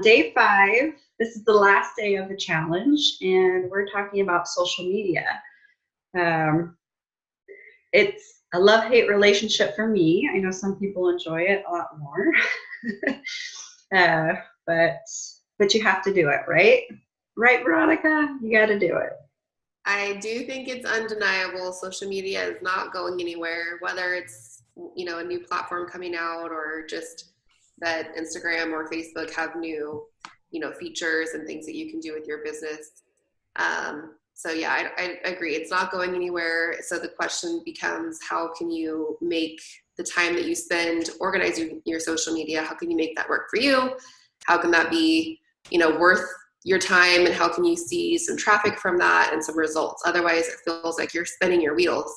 day 5. This is the last day of the challenge, and we're talking about social media. Um, it's a love-hate relationship for me. I know some people enjoy it a lot more, uh, but you have to do it, right? Right, Veronica? You got to do it. I do think it's undeniable. Social media is not going anywhere, whether it's, a new platform coming out or just that Instagram or Facebook have new, features and things that you can do with your business. So yeah, I agree. It's not going anywhere. So the question becomes, how can you make the time that you spend organizing your social media, how can you make that work for you? How can that be, worth your time, and how can you see some traffic from that and some results? Otherwise, it feels like you're spinning your wheels.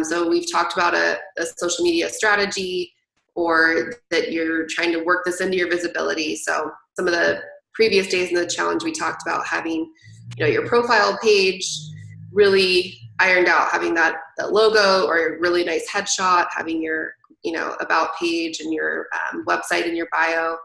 So we've talked about a social media strategy, or that you're trying to work this into your visibility. So some of the previous days in the challenge, we talked about having, your profile page really ironed out, having that logo or a really nice headshot, having your, about page and your website in your bio,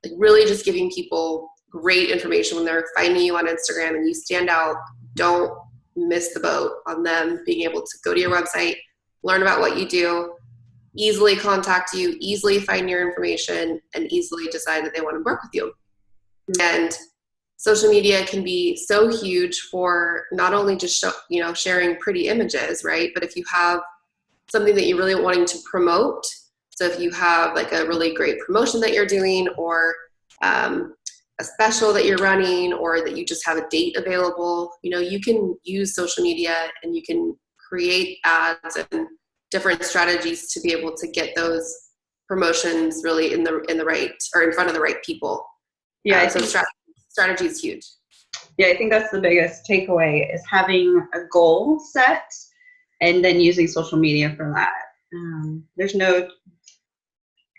like really just giving people great information when they're finding you on Instagram and you stand out. Don't miss the boat on them being able to go to your website, learn about what you do, easily contact you, easily find your information, and easily decide that they want to work with you. And social media can be so huge for not only just sharing pretty images, right? But if you have something that you're really wanting to promote, so if you have like a really great promotion that you're doing, or a special that you're running, or that you just have a date available, you can use social media and you can create ads and different strategies to be able to get those promotions really in the right, or in front of the right people. Yeah, so strategy is huge. Yeah, I think that's the biggest takeaway, is having a goal set and then using social media for that.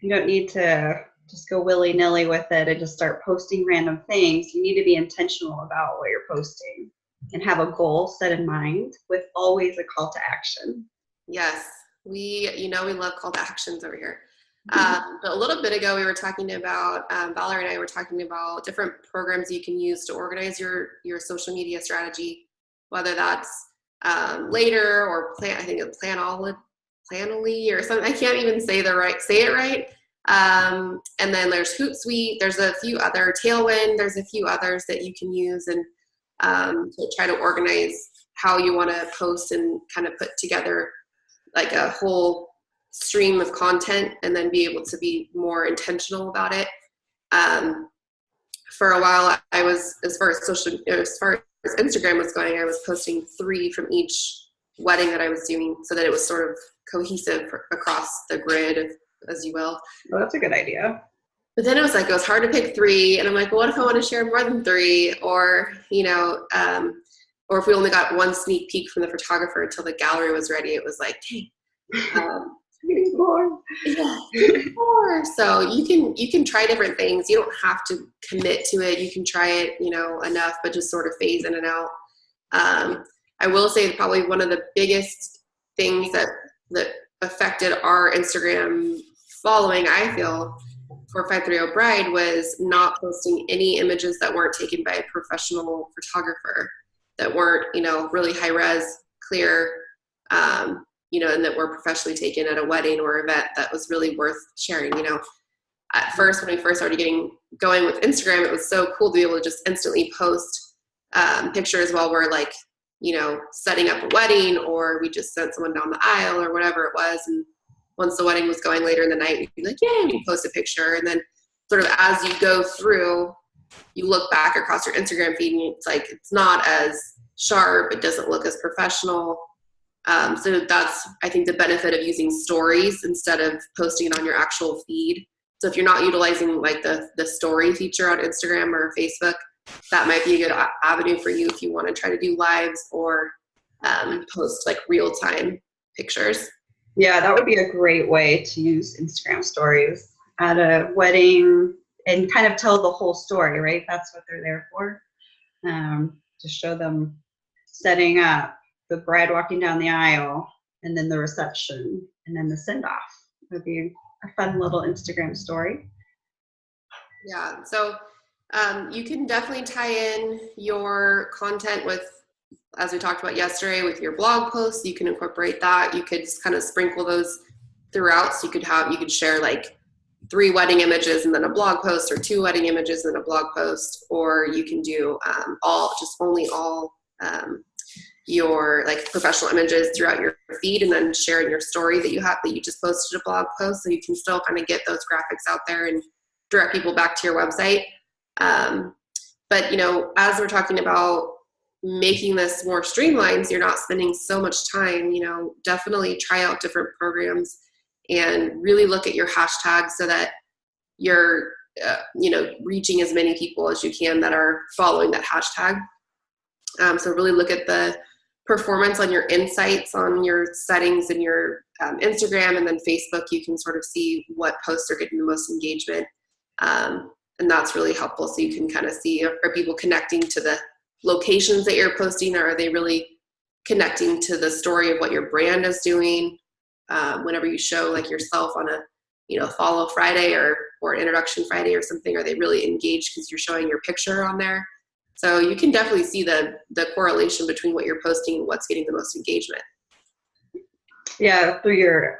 You don't need to just go willy-nilly with it and just start posting random things. You need to be intentional about what you're posting and have a goal set in mind with always a call to action. Yes, we love call to actions over here. But a little bit ago, we were talking about, Valerie and I were talking about different programs you can use to organize your social media strategy, whether that's Later or Planoly or something. I can't even say it right. And then there's Hootsuite. There's a few other, Tailwind. There's a few others that you can use, and to try to organize how you want to post and kind of put together like a whole stream of content, and then be able to be more intentional about it. For a while, I was, as far as Instagram was going, I was posting 3 from each wedding that I was doing, so that it was sort of cohesive across the grid, as you will. Well, that's a good idea. But then it was hard to pick 3, and I'm like, well, what if I want to share more than 3, or or if we only got one sneak peek from the photographer until the gallery was ready, it was like, dang. More. Yeah, more. So you can try different things. You don't have to commit to it. You can try it, enough, but just sort of phase in and out. I will say probably one of the biggest things that affected our Instagram following, I feel, for 530 Bride, was not posting any images that weren't taken by a professional photographer, that weren't, really high res, clear, and that were professionally taken at a wedding or event that was really worth sharing. At first, when we first started going with Instagram, it was so cool to be able to just instantly post pictures while we're setting up a wedding, or we just sent someone down the aisle or whatever it was. And once the wedding was going later in the night, we'd be like, yay, we post a picture. And then sort of as you go through, you look back across your Instagram feed, and it's not as sharp. It doesn't look as professional. So that's, I think, the benefit of using stories instead of posting it on your actual feed. So if you're not utilizing the story feature on Instagram or Facebook, that might be a good avenue for you if you want to try to do lives or post real-time pictures. Yeah, that would be a great way to use Instagram stories at a wedding and kind of tell the whole story, right? That's what they're there for, to show them setting up, the bride walking down the aisle, and then the reception, and then the send-off. It would be a fun little Instagram story. Yeah. So you can definitely tie in your content with, as we talked about yesterday, with your blog posts. You can incorporate that. You could just kind of sprinkle those throughout. So you could share like 3 wedding images and then a blog post, or 2 wedding images and a blog post, or you can do only all your like professional images throughout your feed, and then share in your story that you just posted a blog post, so you can still kind of get those graphics out there and direct people back to your website. But as we're talking about making this more streamlined, so you're not spending so much time, definitely try out different programs and really look at your hashtags so that you're reaching as many people as you can that are following that hashtag. So really look at the performance on your insights on your settings in your Instagram, and then Facebook. You can sort of see what posts are getting the most engagement, and that's really helpful. So you can kind of see, are people connecting to the locations that you're posting, or are they really connecting to the story of what your brand is doing? Whenever you show like yourself on a follow Friday or introduction Friday or something, are they really engaged because you're showing your picture on there? So you can definitely see the correlation between what you're posting and what's getting the most engagement. Yeah, through your,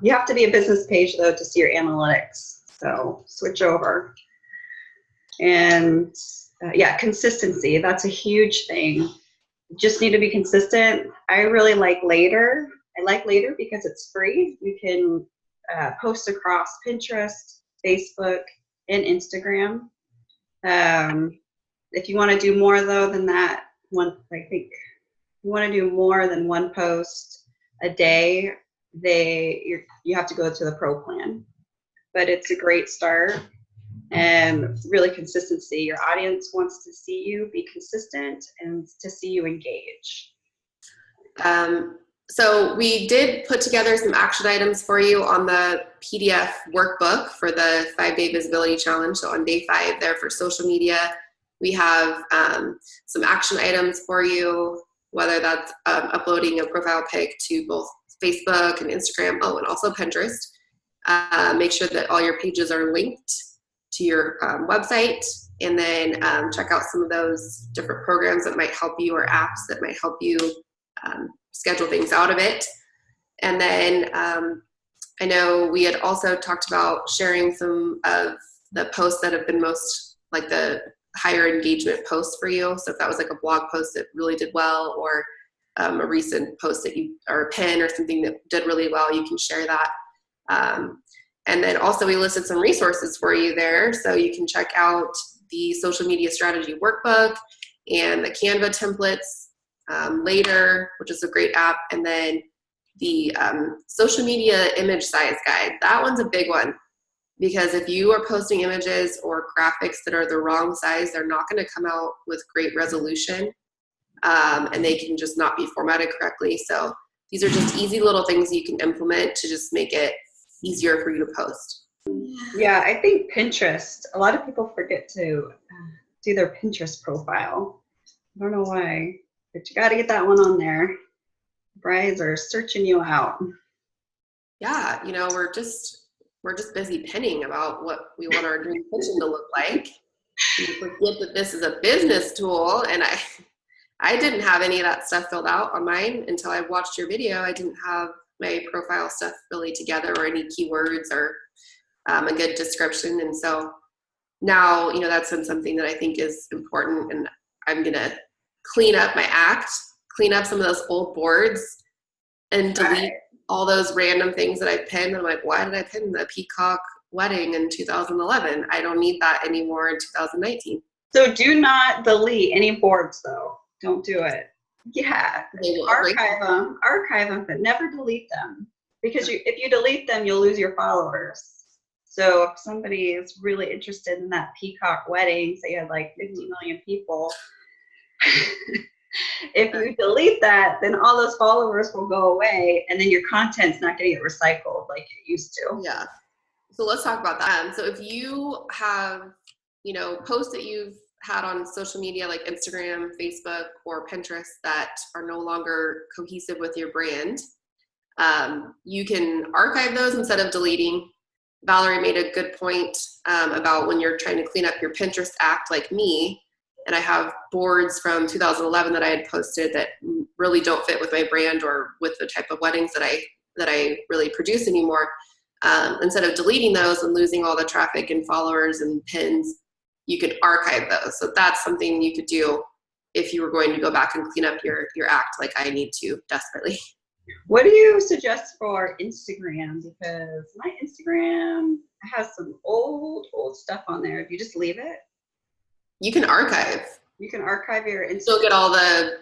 you have to be a business page though to see your analytics. So switch over. And yeah, consistency, that's a huge thing. Just need to be consistent. I really like Later. I like Later because it's free. You can post across Pinterest, Facebook, and Instagram. If you want to do more though than that, I think you want to do more than one post a day, you have to go to the pro plan. But it's a great start, and really consistency. Your audience wants to see you be consistent and to see you engage. So we did put together some action items for you on the PDF workbook for the 5-day visibility challenge. So on day 5 there for social media, we have some action items for you, whether that's uploading a profile pic to both Facebook and Instagram, and also Pinterest. Make sure that all your pages are linked to your website, and then check out some of those different programs that might help you, or apps that might help you schedule things out of it. And then I know we had also talked about sharing some of the posts that have been most, like the higher engagement posts for you. So if that was like a blog post that really did well, or a recent post or a pin or something that did really well, you can share that. And then also we listed some resources for you there. So you can check out the social media strategy workbook and the Canva templates, Later, which is a great app, and then the social media image size guide. That one's a big one, because if you are posting images or graphics that are the wrong size, they're not going to come out with great resolution, and they can just not be formatted correctly. So these are just easy little things you can implement to just make it easier for you to post. Yeah, I think Pinterest, a lot of people forget to do their Pinterest profile. I don't know why, but you got to get that one on there. Brides are searching you out. Yeah, we're just busy pinning about what we want our dream kitchen to look like. We forget that this is a business tool, and I didn't have any of that stuff filled out on mine until I watched your video. I didn't have my profile stuff really together, or any keywords, or a good description. And so now, that's been something that I think is important, and I'm going to clean up my act, clean up some of those old boards, and delete all those random things that I pinned. I'm like, why did I pin the peacock wedding in 2011? I don't need that anymore in 2019. So do not delete any boards though. Don't do it. Yeah, archive them, but never delete them, because if you delete them, you'll lose your followers. So if somebody is really interested in that peacock wedding, say you had like 50 million people, if you delete that, then all those followers will go away, and then your content's not going to get recycled like it used to. Yeah. So let's talk about that. So if you have, posts that you've had on social media like Instagram, Facebook, or Pinterest that are no longer cohesive with your brand, you can archive those instead of deleting. Valerie made a good point about when you're trying to clean up your Pinterest act like me, and I have boards from 2011 that I had posted that really don't fit with my brand or with the type of weddings that I really produce anymore. Instead of deleting those and losing all the traffic and followers and pins, you could archive those. So that's something you could do if you were going to go back and clean up your act like I need to desperately. What do you suggest for Instagram? Because my Instagram has some old stuff on there. Do you just leave it? You can archive. You can archive your Instagram. Still get all the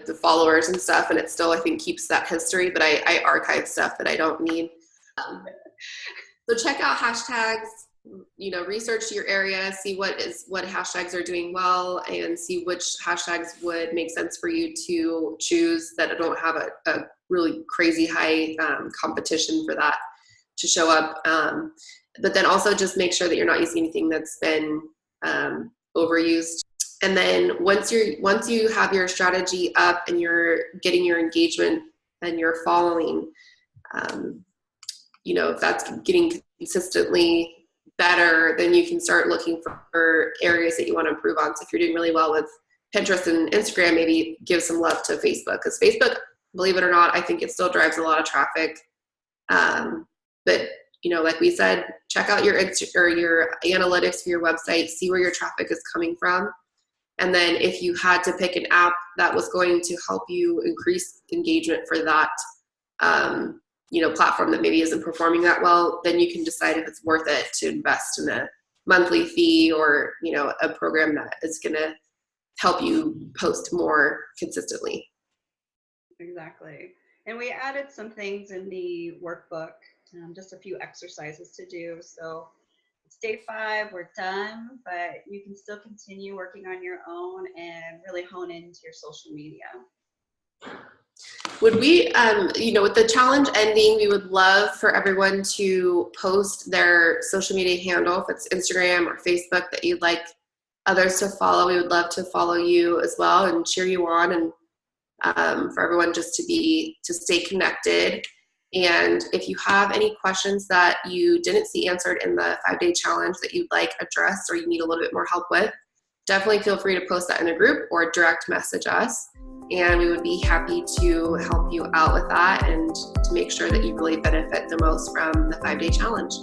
the followers and stuff, and it still, I think, keeps that history, but I archive stuff that I don't need. So check out hashtags, research your area, see what hashtags are doing well, and see which hashtags would make sense for you to choose that don't have a really crazy high competition for that to show up. But then also just make sure that you're not using anything that's been overused. And then once you have your strategy up and you're getting your engagement and your following, if that's getting consistently better, then you can start looking for areas that you want to improve on. So if you're doing really well with Pinterest and Instagram, maybe give some love to Facebook, because Facebook, believe it or not, I think it still drives a lot of traffic. But like we said, check out your analytics for your website, see where your traffic is coming from. And then if you had to pick an app that was going to help you increase engagement for that, platform that maybe isn't performing that well, then you can decide if it's worth it to invest in a monthly fee or, a program that is going to help you post more consistently. Exactly. And we added some things in the workbook, just a few exercises to do. So it's day 5, we're done, but you can still continue working on your own and really hone into your social media. Would we, with the challenge ending, we would love for everyone to post their social media handle, if it's Instagram or Facebook that you'd like others to follow. We would love to follow you as well and cheer you on, and for everyone just to stay connected. And if you have any questions that you didn't see answered in the 5-day challenge that you'd like addressed or you need a little bit more help with, definitely feel free to post that in the group or direct message us. And we would be happy to help you out with that and to make sure that you really benefit the most from the 5-day challenge.